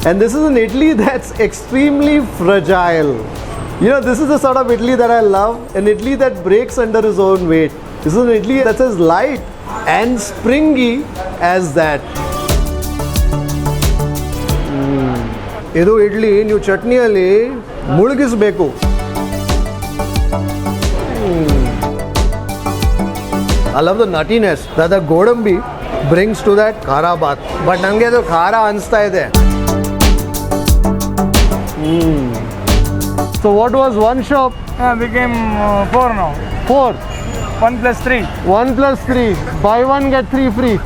And this is an idli that's extremely fragile. You know, this is the sort of idli that I love, an idli that breaks under its own weight. This is an idli that's as light and springy as that. Idu idli ನೀವು ಚಟ್ನಿಯಲ್ಲಿ ಮುಳುಗಿಸಬೇಕು. I love the nuttiness that the godambi brings to that khara bath. But ನನಗೆ ಅದು ಖಾರ ಅನಿಸ್ತಾ ಇದೆ. So what was one shop? Became 4 now. 4. 1 plus 3. 1 plus 3. Buy 1 get 3 free.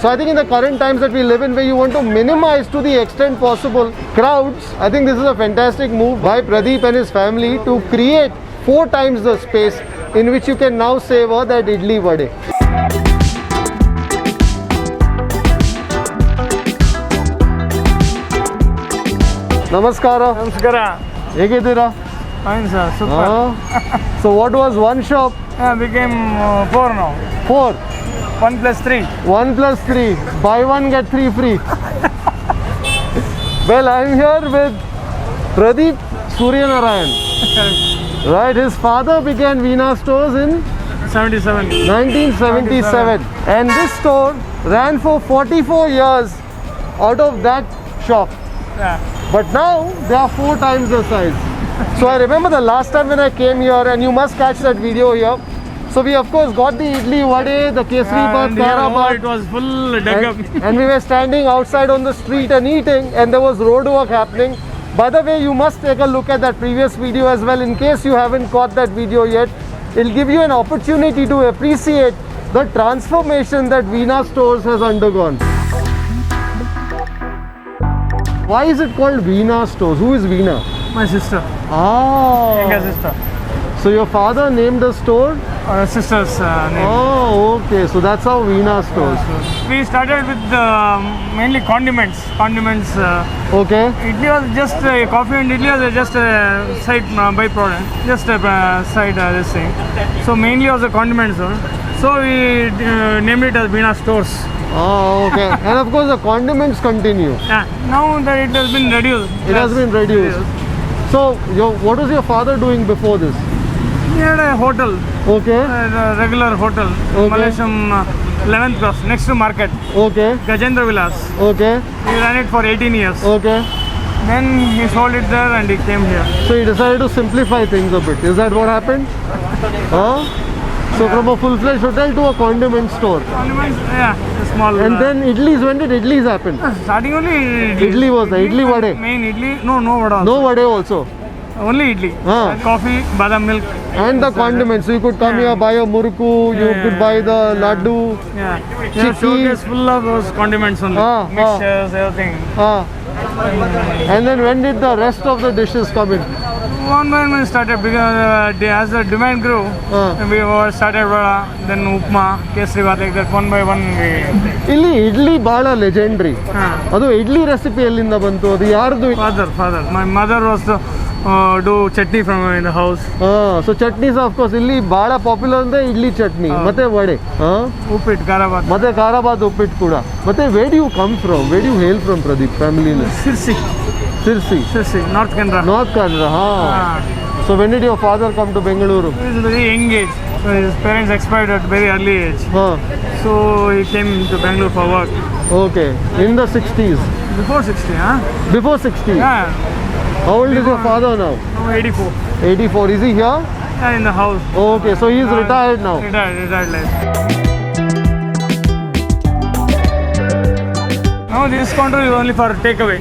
So I think in the current times that we live in, where you want to minimize to the extent possible crowds, I think this is a fantastic move by Pradeep and his family to create 4 times the space in which you can now savor that idli vade. Namaskara. Namaskara. ಹೇಗಿದ್ದೀರಾ? Fine sir, super. So what was one shop? Became 4 now. 4. 1 plus 3. 1 plus 3. Buy 1 get 3 free. Well, I'm here with Pradeep Suryanarayan. Right, his father began Veena Stores in 1977. And this store ran for 44 years out of that shop. Yeah. But now they are 4 times the size. So I remember the last time when I came here, and you must catch that video here. So we of course got the idli vade, the kesari bath, khara bath. It was full dug up. And we were standing outside on the street and eating, and there was road work happening. By the way, you must take a look at that previous video as well, in case you haven't caught that video yet. It'll give you an opportunity to appreciate the transformation that Veena Stores has undergone. Why is it called Veena Stores? Who is Veena? My sister. Ah. Younger sister. So your father named the store? Sister's name. Oh, okay. So that's how Veena Stores. We started with mainly condiments. Okay. Idli was just coffee and idli was just a side byproduct, just a side this thing. So mainly was a condiments store. So we named it as Veena Stores. Oh, okay. And of course the condiments continue. Yeah. Now that it has been reduced. It has been reduced. So what was your father doing before this? He had a hotel. Okay. A regular hotel. Okay. Malleswaram 11th cross next to market. Okay. Gajendra Vilas. Okay. He ran it for 18 years. Okay. Then he sold it there and he came here. So he decided to simplify things a bit. Is that what happened? Huh? So from a full-fledged hotel to a condiment store. Condiments, yeah, a small. And then idlis, when did idlis happen? Starting only Idli was there, idli vade. Main idli, no vada. No vade also. Only idli. Coffee, badam milk. And the condiments. So you could come here, buy a murku, you could buy the laddu. Yeah. Showcase full of those condiments only. Mixtures, everything. And then when did the rest of the dishes come in? One by one started because as the demand grew, we started vada, then upma, kesari bath, like that one by one. ಇಲ್ಲಿ ಇಡ್ಲಿ ಬಹಳ legendary. ಅದು idli recipe ಎಲ್ಲಿಂದ ಬಂತು? ಅದು ಯಾರ್ದು? Father. My mother was do chutney from in the house. So chutneys of course ಇಲ್ಲಿ ಬಹಳ popular ಅಂದ್ರೆ ಇಡ್ಲಿ ಚಟ್ನಿ ಮತ್ತೆ ವಡೆ. Uppit, khara bath. ಮತ್ತೆ ಖಾರ ಬಾತ್ ಉಪ್ಪಿಟ್ಟು ಕೂಡ. ಮತ್ತೆ where do you come from? Where do you hail from, Pradeep family? Sirsi, North Canara. North Canara. So when did your father come to Bengaluru? He was very young age. So his parents expired at very early age. So he came to Bengaluru for work. Okay. In the 60s? Before 60, huh? Before 60? Yeah. How old is your father now? 84. 84. Is he here? Yeah, in the house. Okay. So he is retired now? Retired life. No, this counter is only for takeaway.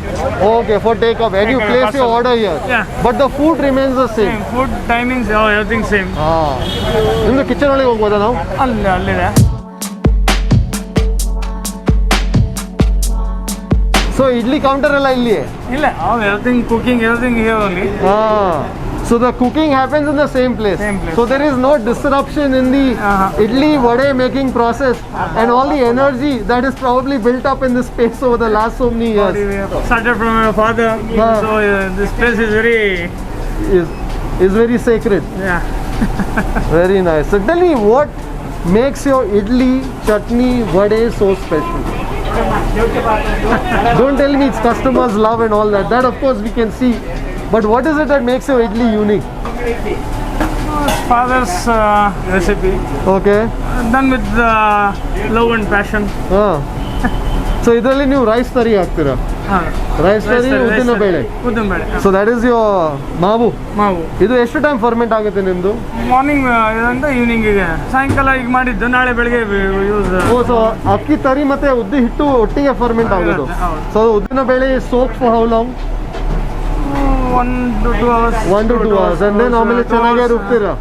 Okay, for takeaway. And you place your order here? Yeah. But the food remains the same? Food timings, everything same. ನಿಮ್ದು kitchen ಒಳಗೆ ಹೋಗ್ಬೋದಾ ನಾವು? ಅಲ್ಲಿದೆ. So idli counter ಎಲ್ಲ ಇಲ್ಲಿಯೇ? ಇಲ್ಲ, everything cooking, everything here only. So the cooking happens in the same place. So there is no disruption in the idli vade making process and all the energy that is probably built up in this space over the last so many years. Started from my father. So this place is very sacred. Yeah. Very nice. So tell me, what makes your idli chutney vade so special? Don't tell me it's customers love and all that. That of course we can see. But what is it that makes your idli unique? Father's recipe, Okay. done with love and passion. So ಇದರಲ್ಲಿ ನೀವು rice ತರಿ ಹಾಕ್ತೀರಾ? Rice ತರಿ ಉದ್ದಿನ ಬೇಳೆ. So that is your ಮಾವು. ಇದು ಎಷ್ಟು ಟೈಮ್ ಫರ್ಮೆಂಟ್ ಆಗುತ್ತೆ ನಿಮ್ದು? ಮಾರ್ನಿಂಗ್ ಇಂದ ಈವ್ನಿಂಗ್ ಗೆ, ಸಾಯಂಕಾಲ ಈಗ ಮಾಡಿದ್ದು ನಾಳೆ ಬೆಳಗ್ಗೆ ಯೂಸ್. ಸೊ ಅಕ್ಕಿ ತರಿ ಮತ್ತೆ ಉದ್ದಿ ಹಿಟ್ಟು ಒಟ್ಟಿಗೆ ಫರ್ಮೆಂಟ್ ಆಗೋದು. ಸೊ ಉದ್ದಿನ ಬೇಳೆ soak for how long? 1 to 2 hours. 1 to 2 hours. And then ಆಮೇಲೆ ಚೆನ್ನಾಗಿ ರುಬ್ತೀರಾ?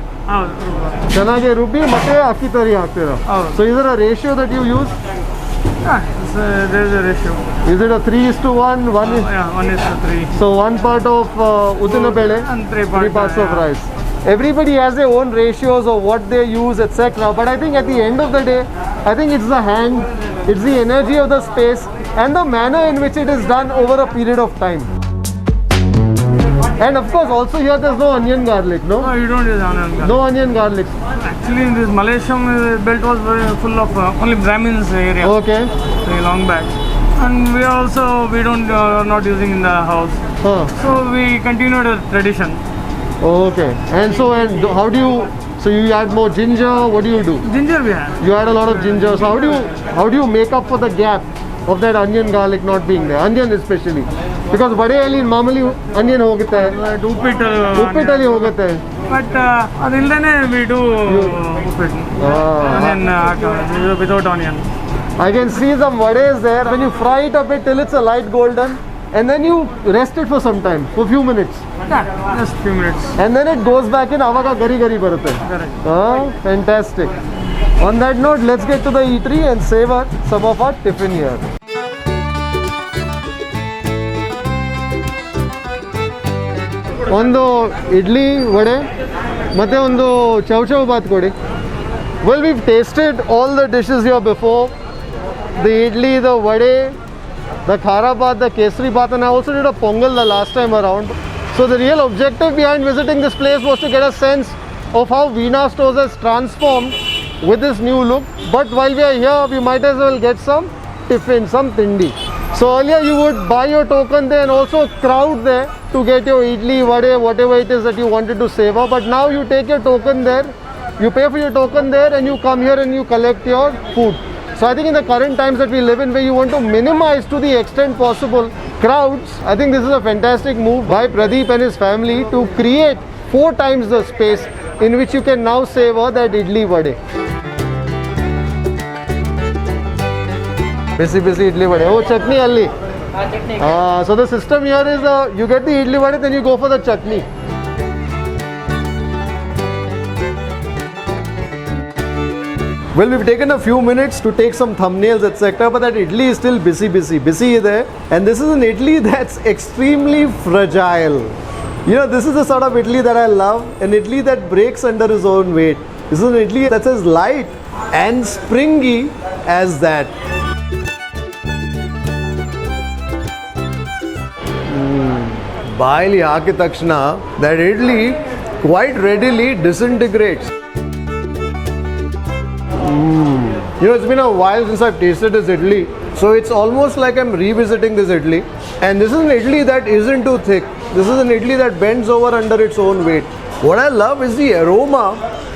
ಚೆನ್ನಾಗಿ ರುಬ್ಬಿ ಮತ್ತೆ ಅಕ್ಕಿ ತರಿ ಹಾಕ್ತೀರಾ? ಸೊ ಇದರ ratio that you use? There is a ratio. Is it a 3:1? 1:3. So 1 part of udina bele and 3 parts of rice. Everybody has their own ratios of what they use, etc. But I think at the end of the day, I think it's the hand, it's the energy of the space and the manner in which it is done over a period of time. And of course also here there's no onion garlic, no? No, you don't use onion garlic. No onion garlic. Actually this Malleswaram belt was very full of only Brahmins area. Okay. Very long back. And we don't not using in the house. So we continue the tradition. Okay. And how do you, so you add more ginger, what do you do? Ginger we have. You add a lot of ginger. So how do you make up for the gap of that onion garlic not being there? Onion especially. Because vadeyalli normally onion hogutte. Uppittali hogutte. But adildane we do uppit. Onion without onion. I can see some vades there. When you fry it a bit till it's a light golden, and then you rest it for some time, for a few minutes. Yeah, just few minutes. And then it goes back in avaga gari gari barutte. Correct. Fantastic. On that note, let's get to the eatery and savor some of our tiffin here. ಒಂದು ಇಡ್ಲಿ ವಡೆ ಮತ್ತೆ ಒಂದು ಚೌಚೌ ಬಾತ್ ಕೊಡಿ. Well, we've tasted all the dishes here before. The idli, the vade, the khara bath, the kesari bath, and I also did a pongal the last time around. So the real objective behind visiting this place was to get a sense of how Veena Stores has transformed with this new look. But while we are here, we might as well get some tiffin, some tindi. So earlier you would buy your token there and also crowd there to get your idli, vade, whatever it is that you wanted to savor. But now you take your token there, you pay for your token there, and you come here and you collect your food. So I think in the current times that we live in, where you want to minimize to the extent possible crowds, I think this is a fantastic move by Pradeep and his family to create 4 times the space in which you can now savor that idli vade. Busy idli vade. Oh, chutney alli. Chutney. So the system here is you get the idli vade, then you go for the chutney. Well, we've taken a few minutes to take some thumbnails, etc. But that idli is still busy is there. And this is an idli that's extremely fragile. You know, this is the sort of idli that I love. An idli that breaks under his own weight. This is an idli that's as light and springy as that. Baili haakid takshana, that idli quite readily disintegrates. You know, it's been a while since I've tasted this idli, so it's almost like I'm revisiting this idli. And this is an idli that isn't too thick. This is an idli that bends over under its own weight. What I love is the aroma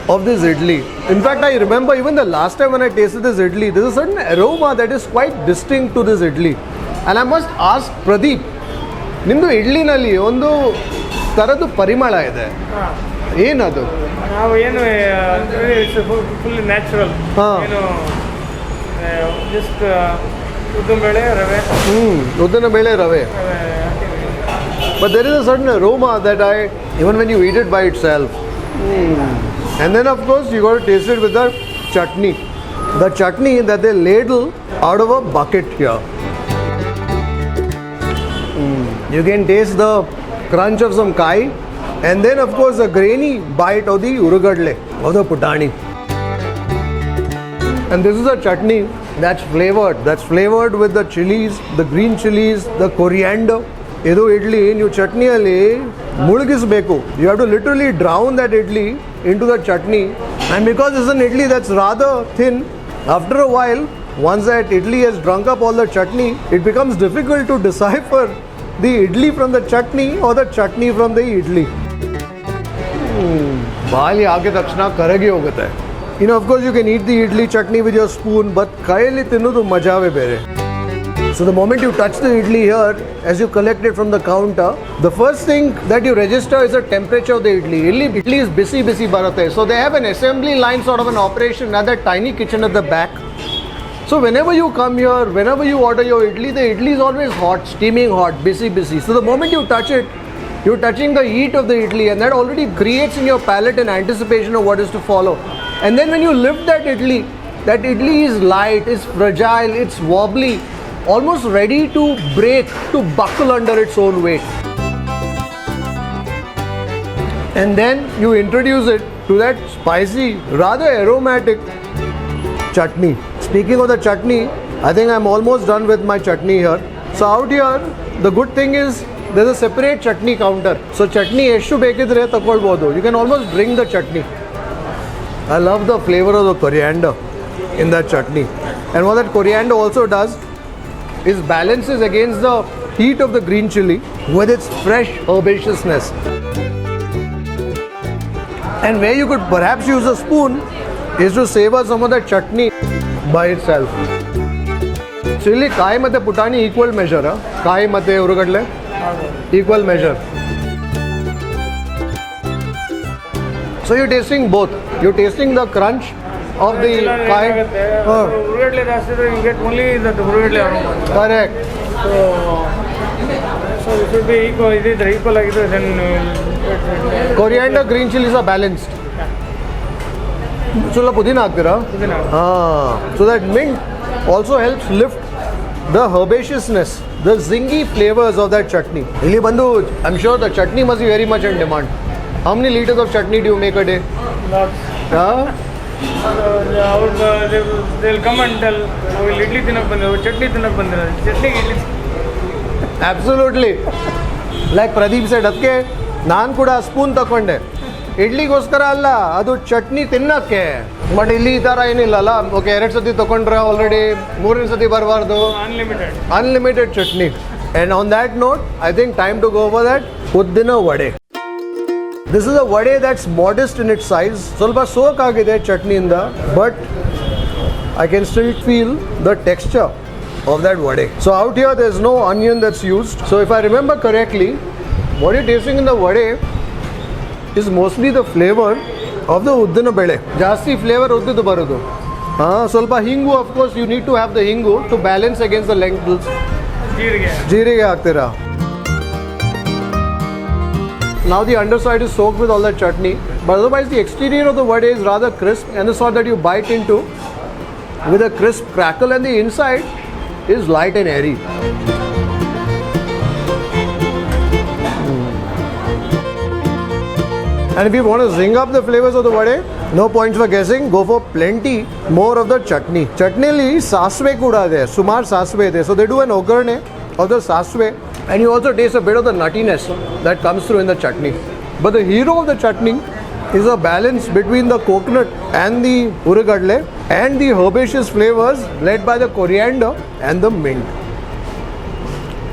of this idli. In fact, I remember even the last time when I tasted this idli, there's a certain aroma that is quite distinct to this idli. And I must ask Pradeep, ನಿಮ್ಮದು ಇಡ್ಲಿನಲ್ಲಿ ಒಂದು ಥರದ್ದು ಪರಿಮಳ ಇದೆ, ಏನದು? ನಾವು ಏನು full natural, ಏನು just ಉದ್ದಿನಬೇಳೆ ರವೆ. ಉದ್ದಿನಬೇಳೆ ರವೆ. But there is a certain aroma that even when you eat it by itself. And then of course you got to taste it with the chutney. The chutney that they ladle out of a bucket here. You can taste the crunch of some kai, and then of course the grainy bite of the urugadle or the putani. And this is a chutney that's flavored with the chilies, the green chilies, the coriander. Idu idli ನೀವು ಚಟ್ನಿಯಲ್ಲಿ ಮುಳುಗಿಸಬೇಕು. You have to literally drown that idli into the chutney, and because it's an idli that's rather thin, after a while once that idli has drunk up all the chutney, it becomes difficult to decipher the idli from the chutney or the chutney from the idli. Bali aage dakshna karagi hogata hai. You know, of course, you can eat the idli chutney with your spoon, but kayali tinu to maja ave bere. So the moment you touch the idli here, as you collect it from the counter, the first thing that you register is the temperature of the idli. Idli is busy barate. So they have an assembly line sort of an operation at that tiny kitchen at the back. So whenever you come here, whenever you order your idli, the idli is always hot, steaming hot, busy. So the moment you touch it, you're touching the heat of the idli, and that already creates in your palate an anticipation of what is to follow. And then when you lift that idli is light, it's fragile, it's wobbly, almost ready to break, to buckle under its own weight. And then you introduce it to that spicy, rather aromatic chutney. Speaking of the chutney, I think I'm almost done with my chutney here. So out here, the good thing is there's a separate chutney counter. So chutney eshu bekidre takolbodu. You can almost drink the chutney. I love the flavor of the coriander in that chutney. And what that coriander also does is balances against the heat of the green chili with its fresh herbaceousness. And where you could perhaps use a spoon is to savor some of that chutney by itself. Chili kai mate putani equal measure, kai mate urugadle equal measure. So you're tasting both. You're tasting the crunch of the kai. You get only the aroma. Correct. So it should be equal. Equal like this, then Coriander, green chilies are balanced. Chula pudina haktira? Pudina. So that mint also helps lift the herbaceousness, the zingy flavors of that chutney. Ili Bandhu, I'm sure the chutney must be very much in demand. How many liters of chutney do you make a day? Lots. They'll come and tell, idli tinak bandira, chutney tinak bandira, chutney idli. Absolutely. Like Pradeep said, adke naan kuda spoon takonde. Idli goskara alla, adu chutney tinnakke. But idli itara éನಿಲ್ಲಲ್ಲ. Okay, 2 sati ತಕೊಂಡ್ರೆ already, 3 sati ಬರಬಾರ್ದು. Unlimited chutney. And on that note, I think time to go over that uddina vade. This is a vade that's modest in its size. ಸ್ವಲ್ಪ soak ಆಗಿದೆ chutney ಇಂದ, but I can still feel the texture of that vade. So out here there's no onion that's used. So if I remember correctly, what you're tasting in the vade is mostly the flavor of the uddina bele. Jasti flavor uddidu barudu. ಸ್ವಲ್ಪ hingu, of course you need to have the hingu to balance against the lentils. Jeerige ಹಾಕ್ತೀರಾ. Now the underside is soaked with all that chutney, but otherwise the exterior of the vade is rather crisp and the sort that you bite into with a crisp crackle, and the inside is light and airy. And if you want to zing up the flavors of the vade, no points for guessing, go for plenty more of the chutney. Chutney li sasve kuda there, sumar sasve there. So they do an oggarne of the sasve, and you also taste a bit of the nuttiness that comes through in the chutney. But the hero of the chutney is a balance between the coconut and the urugadle and the herbaceous flavors led by the coriander and the mint.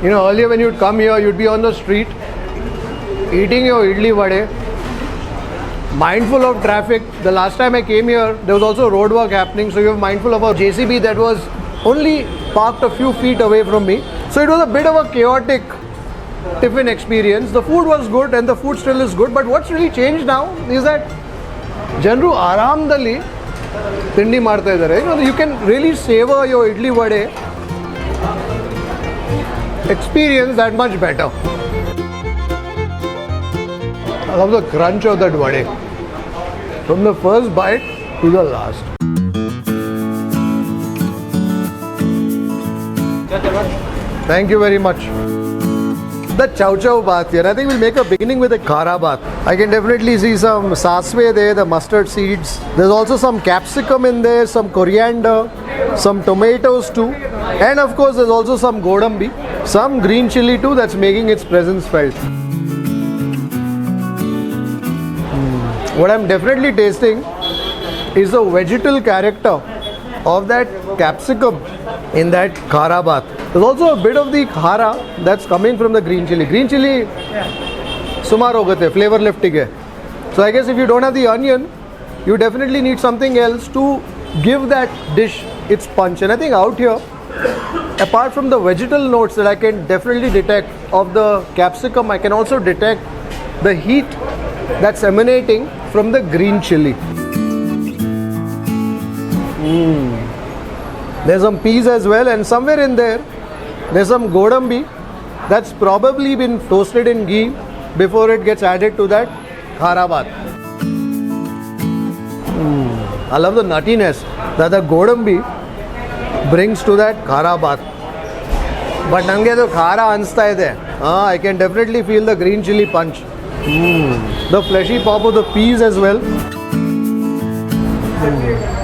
You know, earlier when you'd come here, you'd be on the street eating your idli vade, mindful of traffic. The last time I came here, there was also road work happening, so you were mindful of a JCB that was only parked a few feet away from me. So it was a bit of a chaotic tiffin experience. The food was good and the food still is good, but what's really changed now is that Janru Aramdali Tindi Marta idare. You know, you can really savor your idli vade experience that much better. I love the crunch of that vade from the first bite to the last. Thank you very much. The chow chow bath here. I think we'll make a beginning with a khara bath. I can definitely see some sasve there, the mustard seeds. There's also some capsicum in there, some coriander, some tomatoes too. And of course there's also some godambi, some green chili too that's making its presence felt. What I'm definitely tasting is the vegetal character of that capsicum in that khara bath. There's also a bit of the khara that's coming from the green chili. Green chili, sumar ho gate, flavor lifting hai. So I guess if you don't have the onion, you definitely need something else to give that dish its punch. And I think out here, apart from the vegetal notes that I can definitely detect of the capsicum, I can also detect the heat that's emanating from the green chili. There's some peas as well, and somewhere in there, there's some godambi that's probably been toasted in ghee before it gets added to that khara bath. I love the nuttiness that the godambi brings to that khara bath. But nange to khara ansta ide. I can definitely feel the green chili punch. The fleshy pop of the peas as well.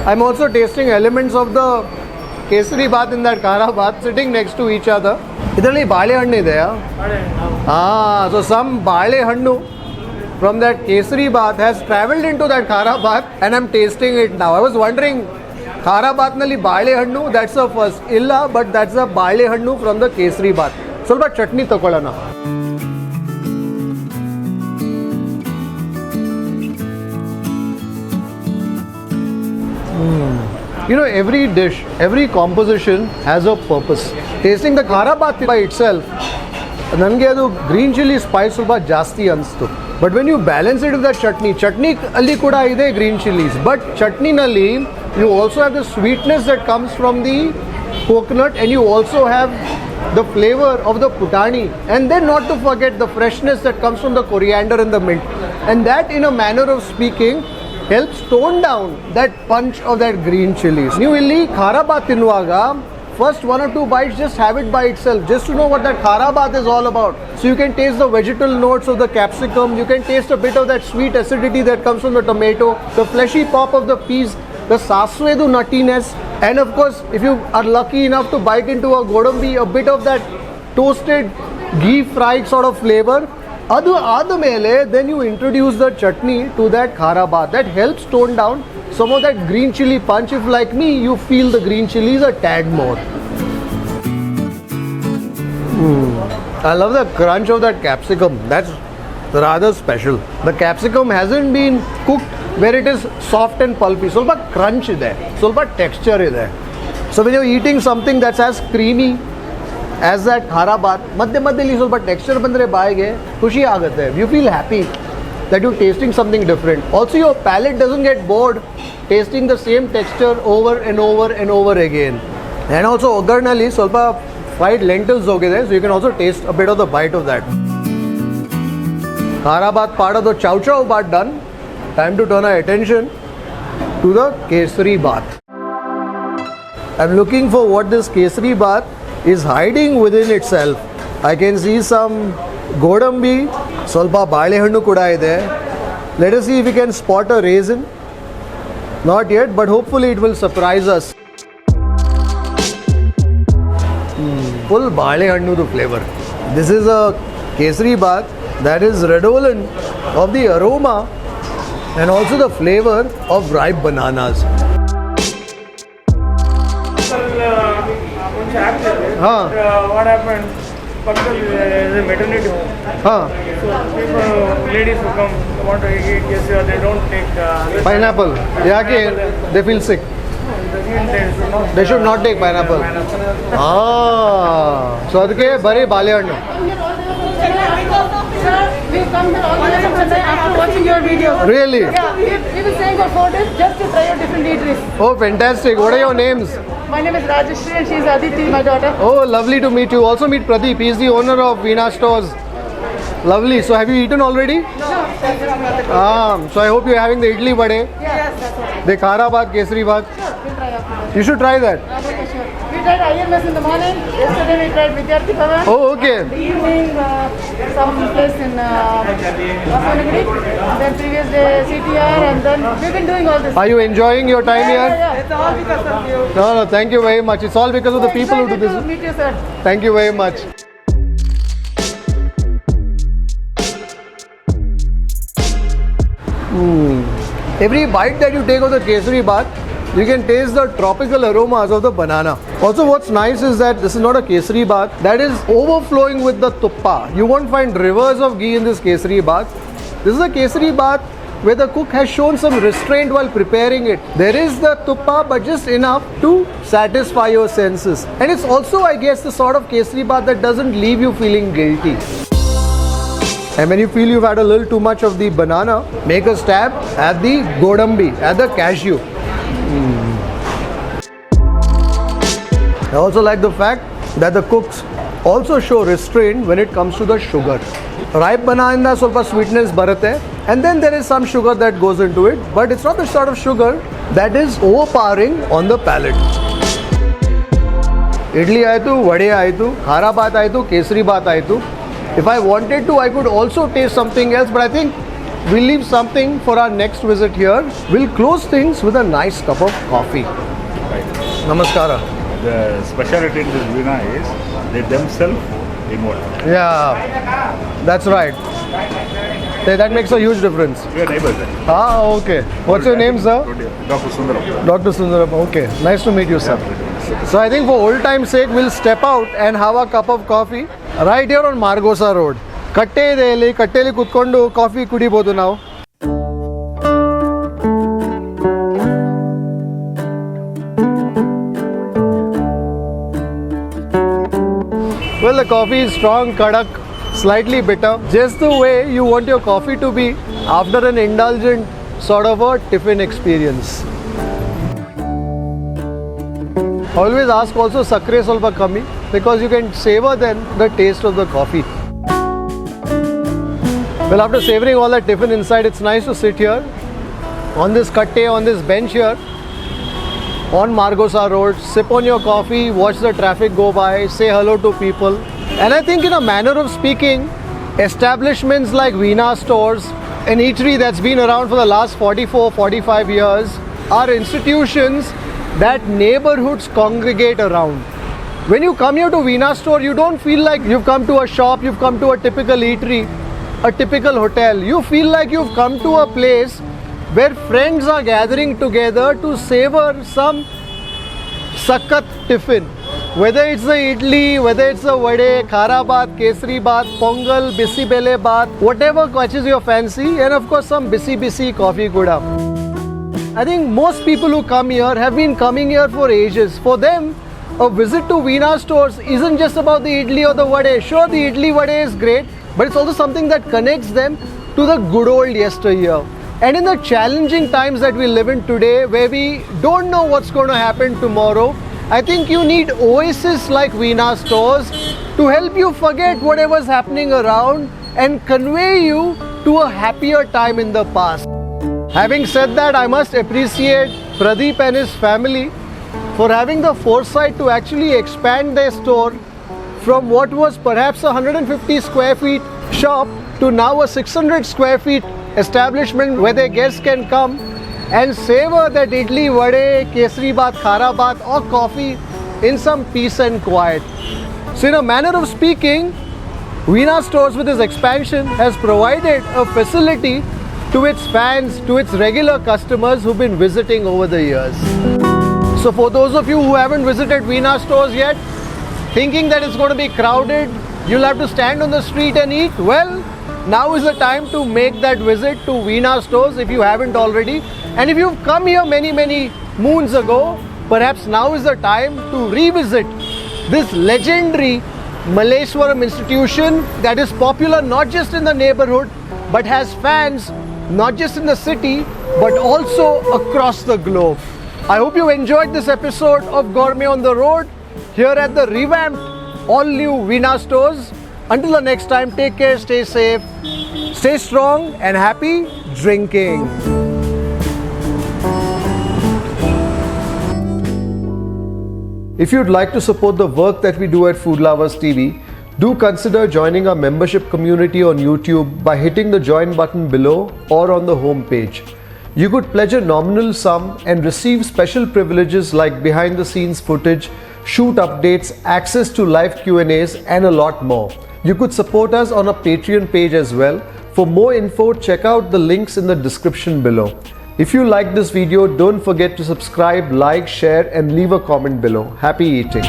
I'm also tasting elements of the kesari bath in that khara bath sitting next to each other. Idli balehannu ide. So some balehannu from that kesari bath has travelled into that khara bath, and I'm tasting it now. I was wondering, khara bath nalli balehannu, that's the first. Illa, but that's the balehannu from the kesari bath. ಸ್ವಲ್ಪ chutney ತಕೊಳ್ಳೋಣ. You know, every dish, every composition has a purpose. Tasting the khara bath by itself, ನನಗೆ ಅದು green chilli Spice ಸ್ವಲ್ಪ ಜಾಸ್ತಿ ಅನಿಸ್ತು. But when you balance it with the chutney ಅಲ್ಲಿ ಕೂಡ ಇದೆ green chillies, but ಚಟ್ನಿನಲ್ಲಿ you also have the sweetness that comes from the coconut, and you also have the flavor of the putani, and then not to forget the freshness that comes from the coriander and the mint, and that, in a manner of speaking, helps tone down that punch of that green chilies. ನೀವು ಇಲ್ಲಿ ಖಾರ ಬಾತ್ ತಿನ್ನುವಾಗ first one or two bites, just have it by itself, just to know what that khara bath is all about. So you can taste the vegetal notes of the capsicum, you can taste a bit of that sweet acidity that comes from the tomato, the fleshy pop of the peas, the saswedu nuttiness, and of course, if you are lucky enough to bite into a godambi, a bit of that toasted ghee fried sort of flavor. Adu adamele, then you introduce the chutney to that khara bath. That helps tone down some of that green chili punch. If like me, you feel the green chilies a tad more. I love the crunch of that capsicum. That's rather special. The capsicum hasn't been cooked where it is soft and pulpy. Solpa crunch ide, solpa texture ide. So when you're eating something that's as creamy as that khara bath, madhyali solpa texture bandre baayige khushi agate. You feel happy that you're tasting something different. Also, your palate doesn't get bored tasting the same texture over and over and over again. And also ogarnali solpa fried lentils hogide, so you can also taste a bit of the bite of that. Khara bath part of the chow chow bath done. Time to turn our attention to the kesari bath. I'm looking for what this kesari bath is hiding within itself. I can see some godambi, solpa balehannu kuda ide. Let us see if we can spot a raisin. Not yet, but hopefully it will surprise us. Full balehannu to flavor. This is a kesari bath that is redolent of the aroma and also the flavor of ripe bananas. What happened? Is a maternity home. So people, ladies who come want to eat kesari, they don't take Pineapple. Yake they feel sick. They should not take pineapple. So adke bari balehannu. We come here all the way from Chennai after watching your videos. Really? Yeah, we were staying for 4 days just to try your different eateries. Oh, fantastic. What are your names? My name is Rajeshri and she is Aditi, my daughter. Oh, lovely to meet you. Also meet Pradeep. He is the owner of Veena Stores. Lovely. So have you eaten already? No. So I hope you're having the idli vade, Yes, that's right. the khara bath, kesari bath. Sure, we'll try after that. You should try that. Okay, sure. We tried IMS in the morning. Yesterday we tried Vidyarthi Bhavan. Oh, okay. The evening, some place in Vasanagiri. Then previous day CTR, and then we've been doing all this. Are you enjoying your time here? Yeah. It's all because of you. No, thank you very much. It's all because of the people who do Excited this. to meet you, sir. Thank you very much. Every bite that you take of the kesari bath You can taste the tropical aromas of the banana. Also, what's nice is that this is not a kesari bath. That is overflowing with the tuppa. You won't find rivers of ghee in this kesari bath. This is a kesari bath where the cook has shown some restraint while preparing it. There is the tuppa, but just enough to satisfy your senses. And it's also, I guess, the sort of kesari bath that doesn't leave you feeling guilty. And when you feel you've had a little too much of the banana, make a stab at the godambi, at the cashew. I also like the fact that the cooks also show restraint when it comes to the sugar. Ripe banana solpa sweetness barate, and then there is some sugar that goes into it, but it's not the sort of sugar that is overpowering on the palate. Idli aitu, vade aitu, khara baat aitu, kesari baat aitu. If I wanted to, I could also taste something else, but I think we'll leave something for our next visit here. We'll close things with a nice cup of coffee. Right. Namaskara. The specialty in this Veena is they themselves involved. Yeah, that's right. That makes a huge difference. We are neighbors there. Ah, okay. What's your name, sir? Dr. Sundaram. Dr. Sundaram. Okay. Nice to meet you, sir. So I think for old time's sake, we'll step out and have a cup of coffee right here on Margosa Road. Katte katteli kutkondu coffee kudibodu now. Well, the coffee is strong, kadak, slightly bitter, just the way you want your coffee to be after an indulgent sort of a tiffin experience. Always ask also sakre solpa kami, because you can savor then the taste of the coffee. Well, after savoring all that tiffin inside, it's nice to sit here on this katte, on this bench here on Margosa Road, sip on your coffee, watch the traffic go by, say hello to people. And I think in a manner of speaking, establishments like Veena Stores, an eatery that's been around for the last 44-45 years, are institutions that neighborhoods congregate around. When you come here to Veena Store, you don't feel like you've come to a shop, you've come to a typical eatery, a typical hotel. You feel like you've come to a place where friends are gathering together to savor some sakat tiffin. Whether it's the idli, whether it's the vade, khara baat, kesari baat, pongal, bisi bele baat, whatever catches your fancy, and of course some bisi coffee kuda. I think most people who come here have been coming here for ages. For them, a visit to Veena Stores isn't just about the idli or the vade. Sure, the idli vade is great, but it's also something that connects them to the good old yesteryear. And in the challenging times that we live in today, where we don't know what's going to happen tomorrow, I think you need oases like Veena Stores to help you forget whatever's happening around and convey you to a happier time in the past. Having said that, I must appreciate Pradeep and his family for having the foresight to actually expand their store from what was perhaps a 150 square feet shop to now a 600 square feet establishment where their guests can come and savor that idli, vade, kesari baat, khara baat or coffee in some peace and quiet. So in a manner of speaking, Veena Stores with its expansion has provided a facility to its fans, to its regular customers who've been visiting over the years. So for those of you who haven't visited Veena Stores yet, thinking that it's going to be crowded, you'll have to stand on the street and eat, well, now is the time to make that visit to Veena Stores if you haven't already. And if you've come here many moons ago, perhaps now is the time to revisit this legendary Malleswaram institution that is popular not just in the neighborhood but has fans not just in the city but also across the globe. I hope you enjoyed this episode of Gourmet on the Road here at the revamped all-new Veena Stores. Until the next time, take care, stay safe, stay strong and happy drinking. If you'd like to support the work that we do at Food Lovers TV, do consider joining our membership community on YouTube by hitting the join button below or on the home page. You could pledge a nominal sum and receive special privileges like behind the scenes footage, shoot updates, access to live Q&As and a lot more. You could support us on a Patreon page as well. For more info, check out the links in the description below. If you like this video, don't forget to subscribe, like, share and leave a comment below. Happy eating.